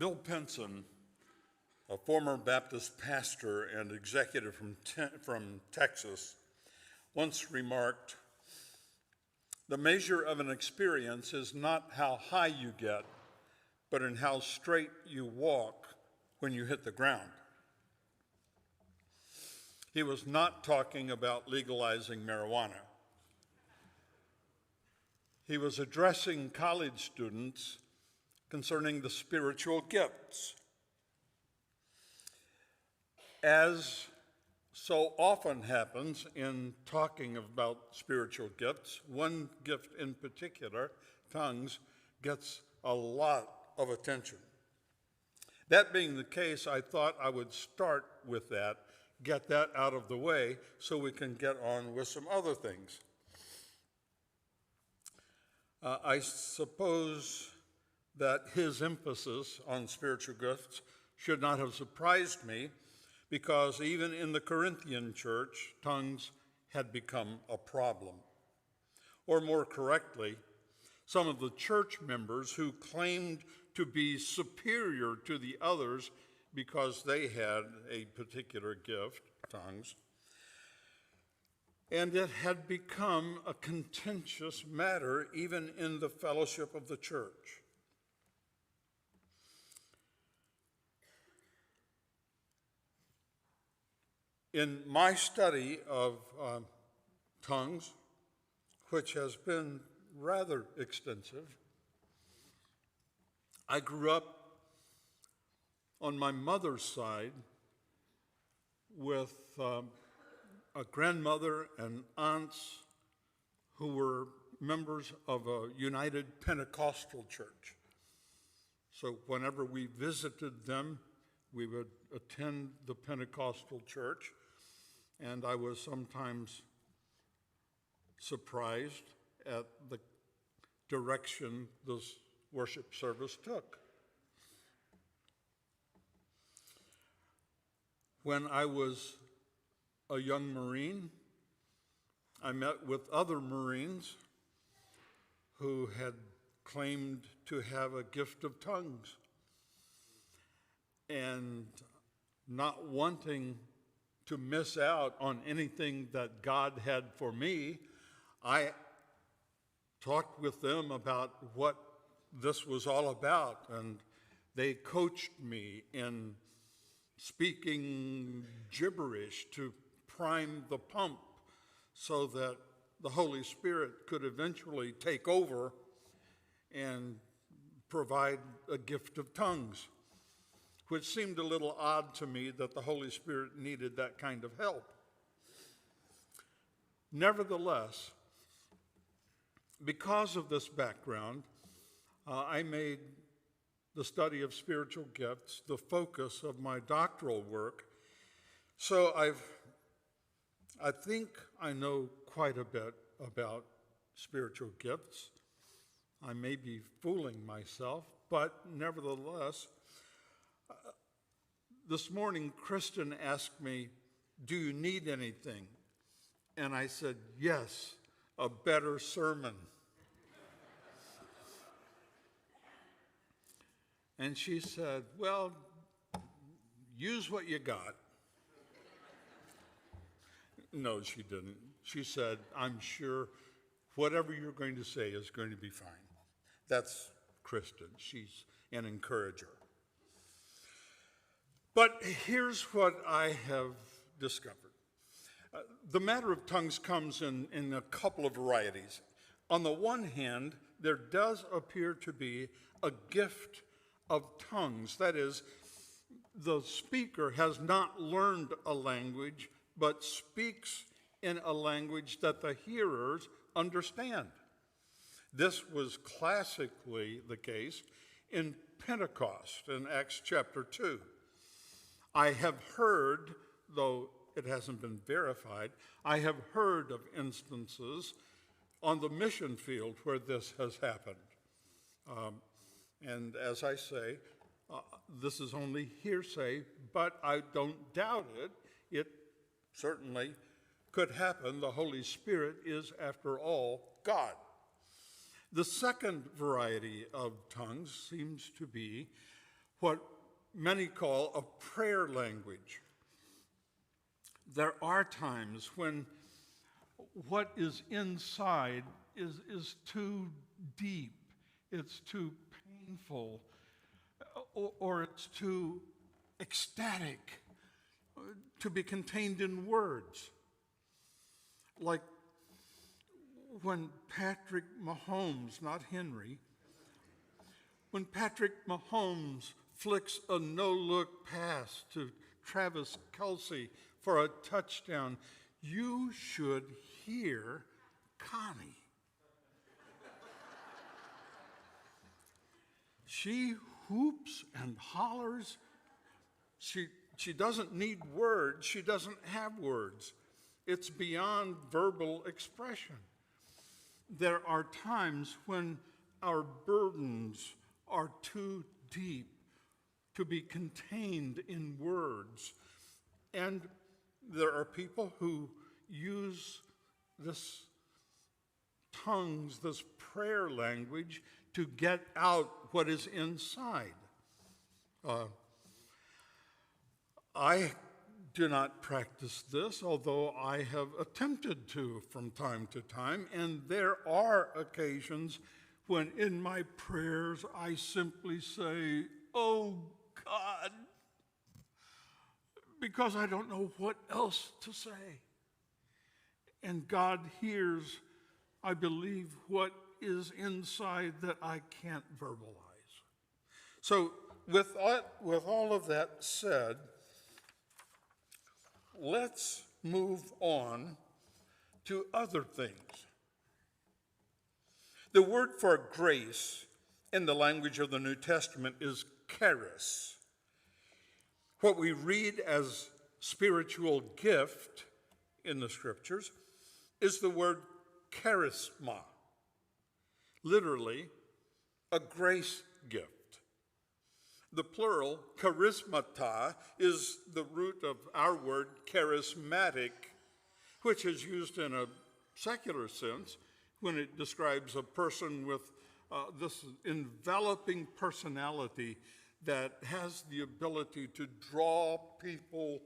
Bill Pinson, a former Baptist pastor and executive from Texas, once remarked, "The measure of an experience is not how high you get, but in how straight you walk when you hit the ground." He was not talking about legalizing marijuana. He was addressing college students concerning the spiritual gifts. As so often happens in talking about spiritual gifts, one gift in particular, tongues, gets a lot of attention. That being the case, I thought I would start with that, get that out of the way, so we can get on with some other things. I suppose that his emphasis on spiritual gifts should not have surprised me, because even in the Corinthian church, tongues had become a problem. Or more correctly, some of the church members who claimed to be superior to the others because they had a particular gift, tongues, and it had become a contentious matter even in the fellowship of the church. In my study of tongues, which has been rather extensive, I grew up on my mother's side with a grandmother and aunts who were members of a United Pentecostal church. So whenever we visited them, we would attend the Pentecostal church, and I was sometimes surprised at the direction this worship service took. When I was a young Marine, I met with other Marines who had claimed to have a gift of tongues. And not wanting to miss out on anything that God had for me, I talked with them about what this was all about, and they coached me in speaking gibberish to prime the pump so that the Holy Spirit could eventually take over and provide a gift of tongues, which seemed a little odd to me that the Holy Spirit needed that kind of help. Nevertheless, because of this background, I made the study of spiritual gifts the focus of my doctoral work. So I think I know quite a bit about spiritual gifts. I may be fooling myself, but nevertheless, this morning Kristen asked me, "Do you need anything?" And I said, "Yes, a better sermon." And she said, "Well, use what you got." No, she didn't. She said, "I'm sure whatever you're going to say is going to be fine." That's Kristen. She's an encourager. But here's what I have discovered. The matter of tongues comes in a couple of varieties. On the one hand, there does appear to be a gift of tongues. That is, the speaker has not learned a language, but speaks in a language that the hearers understand. This was classically the case in Pentecost in Acts chapter 2. I have heard, though it hasn't been verified, I have heard of instances on the mission field where this has happened. And as I say, this is only hearsay, but I don't doubt it. It certainly could happen. The Holy Spirit is, after all, God. The second variety of tongues seems to be what many call a prayer language. There are times when what is inside is too deep, it's too painful, or it's too ecstatic to be contained in words. Like when Patrick Mahomes, not Henry, when Patrick Mahomes flicks a no-look pass to Travis Kelce for a touchdown, you should hear Connie. She whoops and hollers. She doesn't need words. She doesn't have words. It's beyond verbal expression. There are times when our burdens are too deep to be contained in words. And there are people who use this tongues, this prayer language, to get out what is inside. I do not practice this, although I have attempted to from time to time, and there are occasions when in my prayers I simply say, "Oh God," because I don't know what else to say. And God hears, I believe, what is inside that I can't verbalize. So with all of that said, let's move on to other things. The word for grace in the language of the New Testament is charis. What we read as spiritual gift in the scriptures is the word charisma, literally a grace gift. The plural, charismata, is the root of our word charismatic, which is used in a secular sense when it describes a person with this enveloping personality that has the ability to draw people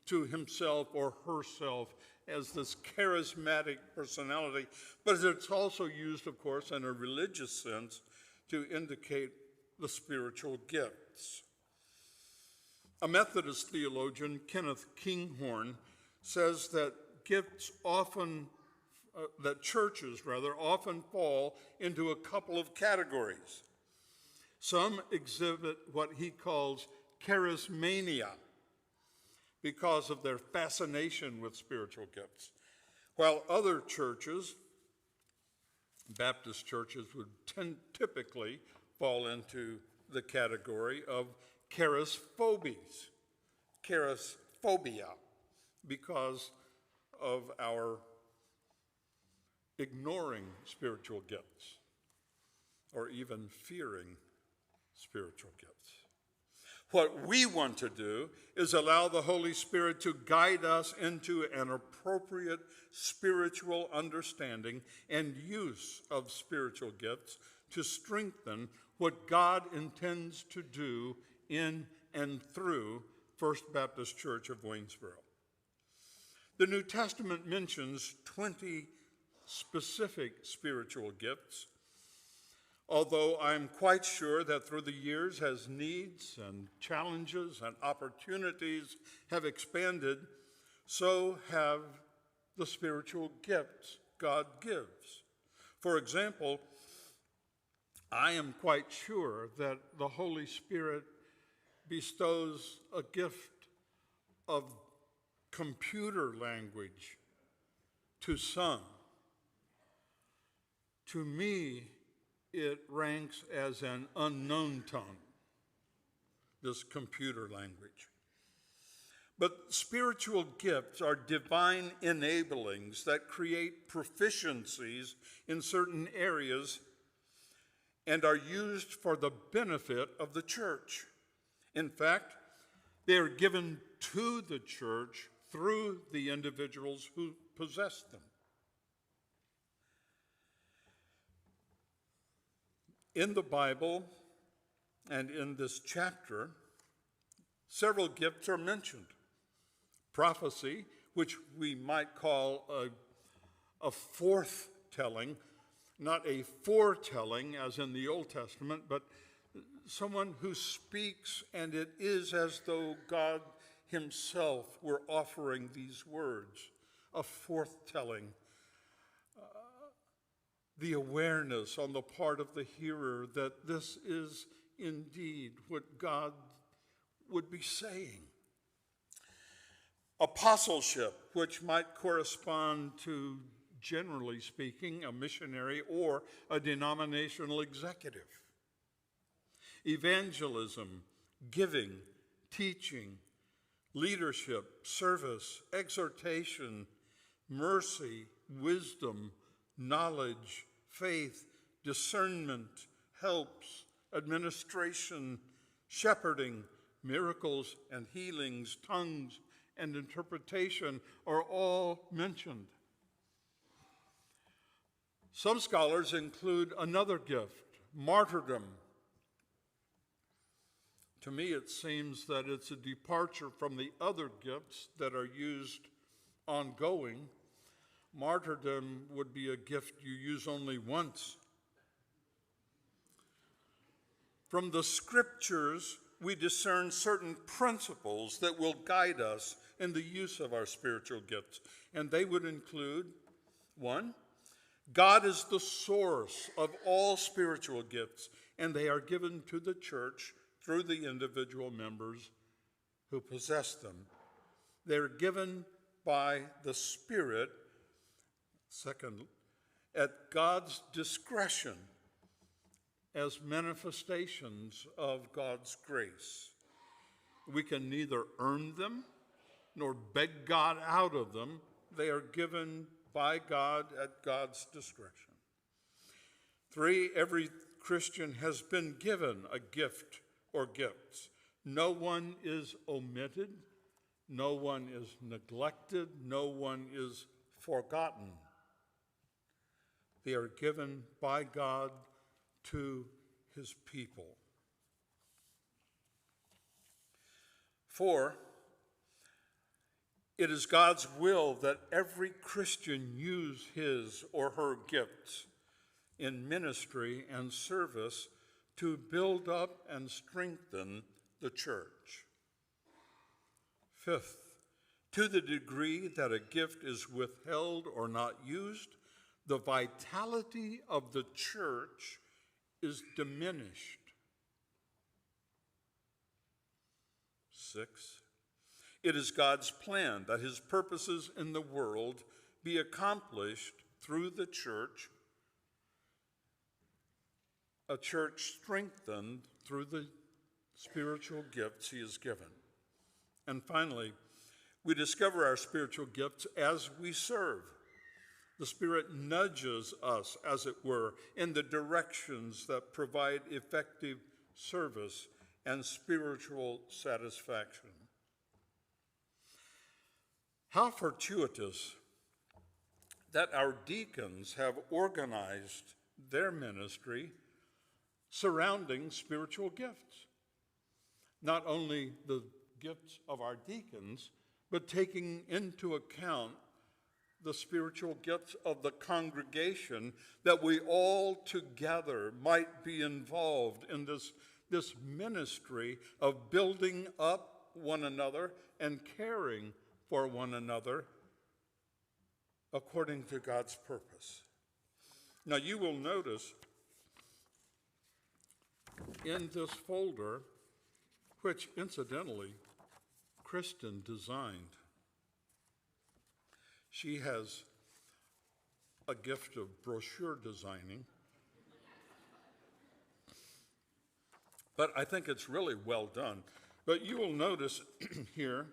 to himself or herself as this charismatic personality. But it's also used, of course, in a religious sense to indicate the spiritual gifts. A Methodist theologian, Kenneth Kinghorn, says that churches often fall into a couple of categories. Some exhibit what he calls charismania because of their fascination with spiritual gifts, while other churches, Baptist churches, would typically fall into the category of charisphobia, because of our ignoring spiritual gifts or even fearing spiritual gifts. What we want to do is allow the Holy Spirit to guide us into an appropriate spiritual understanding and use of spiritual gifts to strengthen what God intends to do in and through First Baptist Church of Waynesboro. The New Testament mentions 20 specific spiritual gifts, although I'm quite sure that through the years, as needs and challenges and opportunities have expanded, so have the spiritual gifts God gives. For example, I am quite sure that the Holy Spirit bestows a gift of computer language to some. To me, it ranks as an unknown tongue, this computer language. But spiritual gifts are divine enablings that create proficiencies in certain areas and are used for the benefit of the church. In fact, they are given to the church through the individuals who possess them. In the Bible, And in this chapter, several gifts are mentioned. Prophecy, which we might call a forthtelling, not a foretelling as in the Old Testament, but someone who speaks, and it is as though God himself were offering these words, a forthtelling. The awareness on the part of the hearer that this is indeed what God would be saying. Apostleship, which might correspond to, generally speaking, a missionary or a denominational executive. Evangelism, giving, teaching, leadership, service, exhortation, mercy, wisdom, knowledge, faith, discernment, helps, administration, shepherding, miracles and healings, tongues and interpretation are all mentioned. Some scholars include another gift, martyrdom. To me, it seems that it's a departure from the other gifts that are used ongoing. Martyrdom would be a gift you use only once. From the scriptures, we discern certain principles that will guide us in the use of our spiritual gifts. And they would include, 1, God is the source of all spiritual gifts, and they are given to the church through the individual members who possess them. They're given by the Spirit, 2, at God's discretion as manifestations of God's grace. We can neither earn them nor beg God out of them. They are given by God at God's discretion. 3, every Christian has been given a gift or gifts. No one is omitted, no one is neglected, no one is forgotten. They are given by God to his people. 4, it is God's will that every Christian use his or her gifts in ministry and service to build up and strengthen the church. 5, to the degree that a gift is withheld or not used, the vitality of the church is diminished. 6, it is God's plan that his purposes in the world be accomplished through the church, a church strengthened through the spiritual gifts he has given. And finally, we discover our spiritual gifts as we serve. The Spirit nudges us, as it were, in the directions that provide effective service and spiritual satisfaction. How fortuitous that our deacons have organized their ministry surrounding spiritual gifts. Not only the gifts of our deacons, but taking into account the spiritual gifts of the congregation, that we all together might be involved in this ministry of building up one another and caring for one another according to God's purpose. Now you will notice in this folder, which incidentally Kristen designed, she has a gift of brochure designing, but I think it's really well done. But you will notice here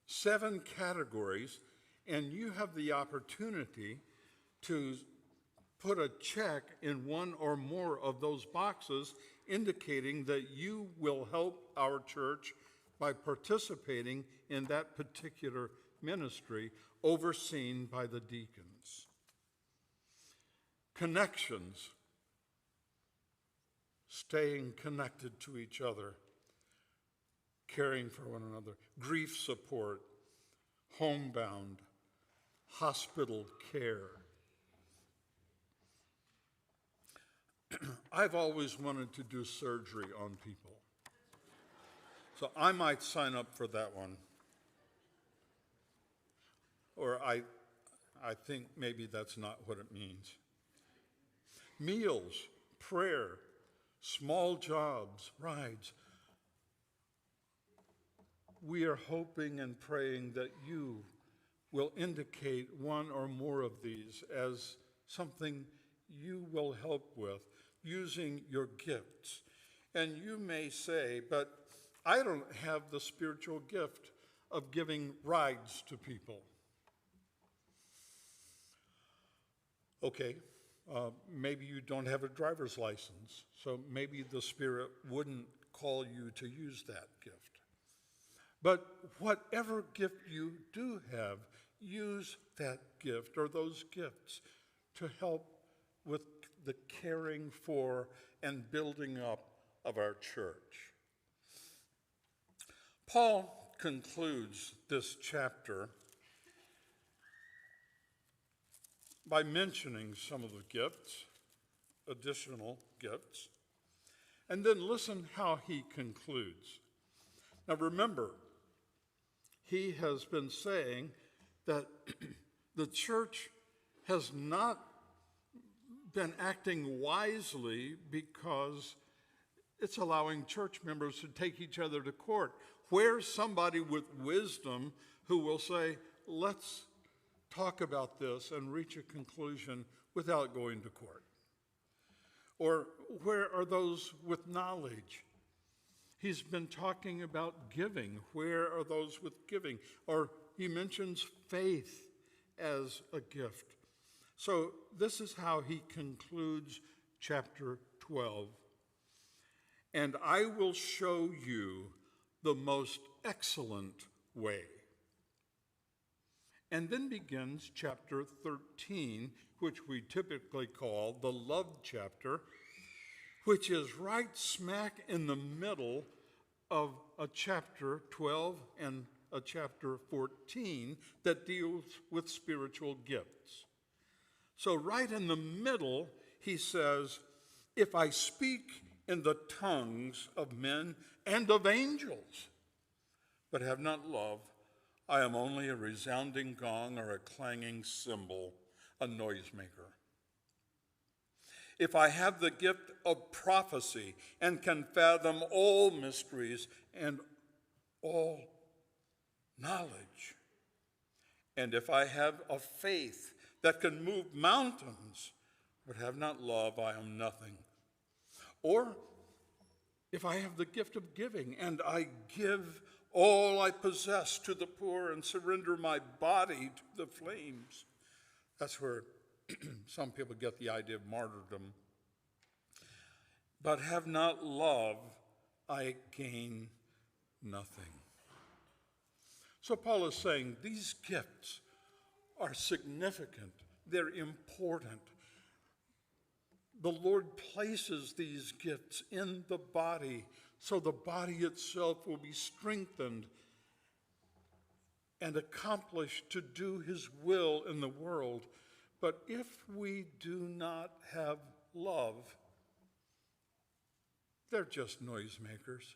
7 categories, and you have the opportunity to put a check in one or more of those boxes, indicating that you will help our church by participating in that particular ministry overseen by the deacons. Connections. staying connected to each other, caring for one another, grief support, homebound, hospital care. I've always wanted to do surgery on people, so I might sign up for that one. Or I think maybe that's not what it means. Meals, prayer, small jobs, rides. We are hoping and praying that you will indicate one or more of these as something you will help with using your gifts. And you may say, but I don't have the spiritual gift of giving rides to people. Okay, maybe you don't have a driver's license, so maybe the Spirit wouldn't call you to use that gift. But whatever gift you do have, use that gift or those gifts to help with the caring for and building up of our church. Paul concludes this chapter by mentioning some of the gifts, additional gifts, and then listen how he concludes. Now remember, he has been saying that the church has not been acting wisely because it's allowing church members to take each other to court. Where's somebody with wisdom who will say, let's talk about this and reach a conclusion without going to court? Or where are those with knowledge? He's been talking about giving. Where are those with giving? Or he mentions faith as a gift. So this is how he concludes chapter 12. And I will show you the most excellent way. And then begins chapter 13, which we typically call the love chapter, which is right smack in the middle of a chapter 12 and a chapter 14 that deals with spiritual gifts. So right in the middle, he says, if I speak in the tongues of men and of angels, but have not love, I am only a resounding gong or a clanging cymbal, a noisemaker. If I have the gift of prophecy and can fathom all mysteries and all knowledge, and if I have a faith that can move mountains, but have not love, I am nothing. Or if I have the gift of giving and I give all I possess to the poor and surrender my body to the flames. That's where some people get the idea of martyrdom. But have not love, I gain nothing. So Paul is saying these gifts are significant. They're important. The Lord places these gifts in the body so the body itself will be strengthened and accomplished to do his will in the world. But if we do not have love, they're just noisemakers.